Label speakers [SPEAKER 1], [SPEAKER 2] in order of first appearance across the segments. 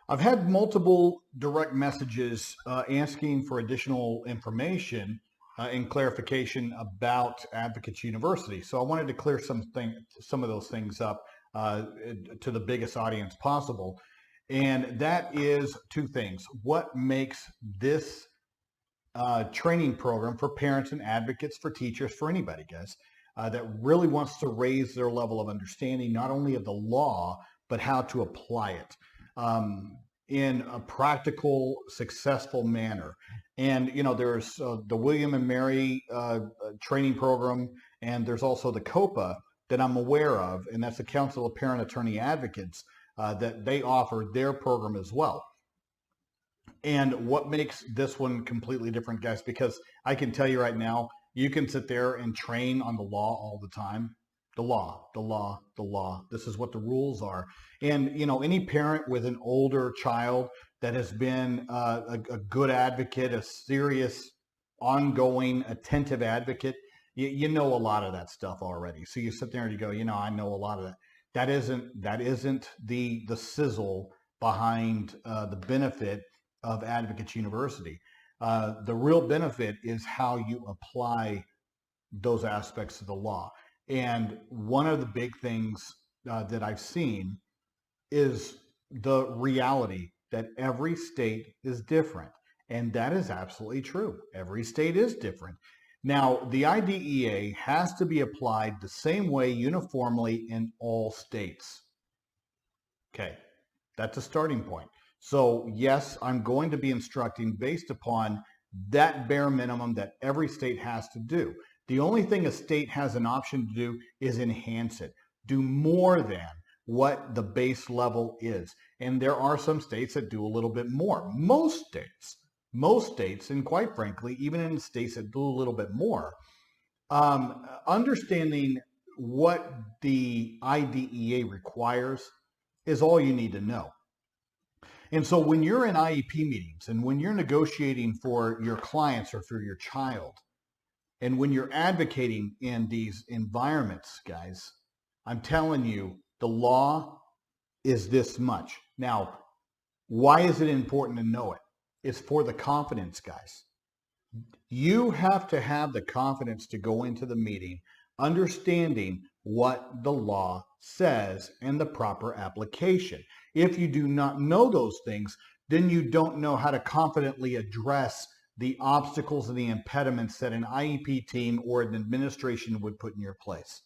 [SPEAKER 1] I've had multiple direct messages asking for additional information and clarification about Advocates University. So I wanted to clear some of those things up to the biggest audience possible. And that is two things. What makes this training program for parents and advocates, for teachers, for anybody, guys, that really wants to raise their level of understanding, not only of the law, but how to apply it in a practical, successful manner. And, you know, there's the William and Mary training program, and there's also the COPAA that I'm aware of, and that's the Council of Parent Attorney Advocates, that they offer their program as well. And what makes this one completely different, guys, because I can tell you right now, you can sit there and train on the law all the time. The law, the law, the law. This is what the rules are. And, you know, any parent with an older child that has been a good advocate, a serious, ongoing, attentive advocate, you know a lot of that stuff already. So you sit there and you go, you know, I know a lot of that. That isn't the sizzle behind the benefit of Advocates University. The real benefit is how you apply those aspects of the law. And one of the big things that I've seen is the reality that every state is different. And that is absolutely true. Every state is different. Now, the IDEA has to be applied the same way uniformly in all states. Okay, that's a starting point. So yes, I'm going to be instructing based upon that bare minimum that every state has to do. The only thing a state has an option to do is enhance it, do more than what the base level is. And there are some states that do a little bit more. Most states, and quite frankly, even in states that do a little bit more, understanding what the IDEA requires is all you need to know. And so when you're in IEP meetings and when you're negotiating for your clients or for your child, and when you're advocating in these environments, guys, I'm telling you, the law is this much. Now, why is it important to know it? It's for the confidence, guys. You have to have the confidence to go into the meeting understanding what the law says and the proper application. If you do not know those things, then you don't know how to confidently address the obstacles and the impediments that an IEP team or an administration would put in your place.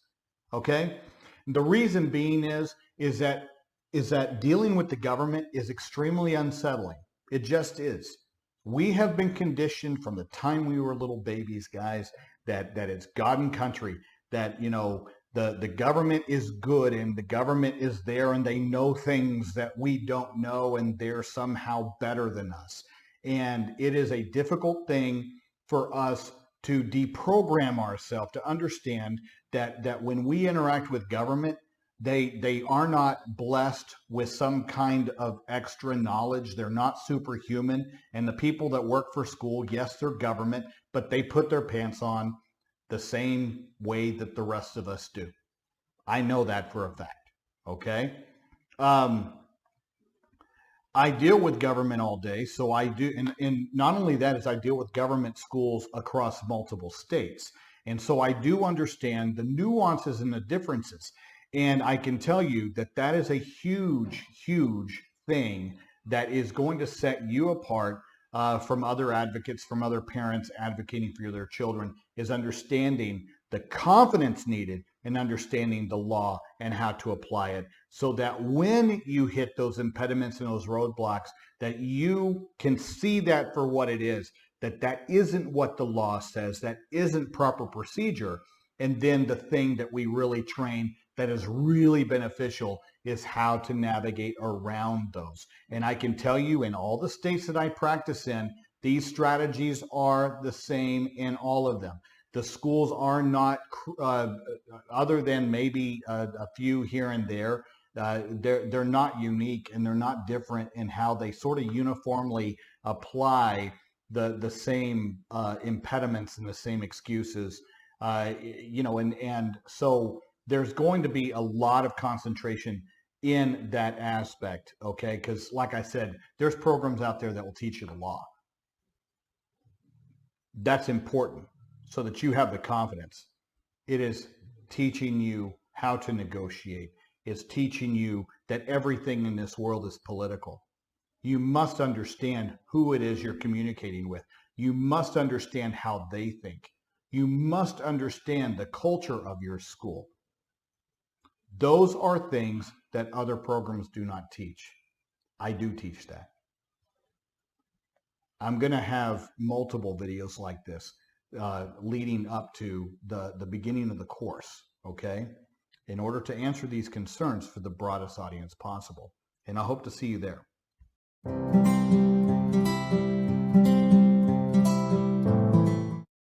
[SPEAKER 1] Okay? The reason being is that dealing with the government is extremely unsettling. It just is. We have been conditioned from the time we were little babies, guys, that it's God and country, that, you know, the government is good and the government is there and they know things that we don't know and they're somehow better than us. And it is a difficult thing for us to deprogram ourselves to understand that when we interact with government, they are not blessed with some kind of extra knowledge. They're not superhuman. And the people that work for school, yes, they're government, but they put their pants on the same way that the rest of us do. I know that for a fact. Okay. I deal with government all day, so I do, and not only that is I deal with government schools across multiple states. And so I do understand the nuances and the differences. And I can tell you that that is a huge, huge thing that is going to set you apart from other advocates, from other parents advocating for their children, is understanding the confidence needed in understanding the law and how to apply it, so that when you hit those impediments and those roadblocks, that you can see that for what it is, that isn't what the law says, that isn't proper procedure. And then the thing that we really train that is really beneficial is how to navigate around those. And I can tell you, in all the states that I practice in, these strategies are the same in all of them. The schools are not, other than maybe a few here and there, they're not unique and they're not different in how they sort of uniformly apply the same impediments and the same excuses. You know, and so there's going to be a lot of concentration in that aspect, okay? Because like I said, there's programs out there that will teach you the law. That's important so that you have the confidence. It is teaching you how to negotiate. It's teaching you that everything in this world is political. You must understand who it is you're communicating with. You must understand how they think. You must understand the culture of your school. Those are things that other programs do not teach. I do teach that. I'm going to have multiple videos like this leading up to the beginning of the course, okay, in order to answer these concerns for the broadest audience possible. And I hope to see you there.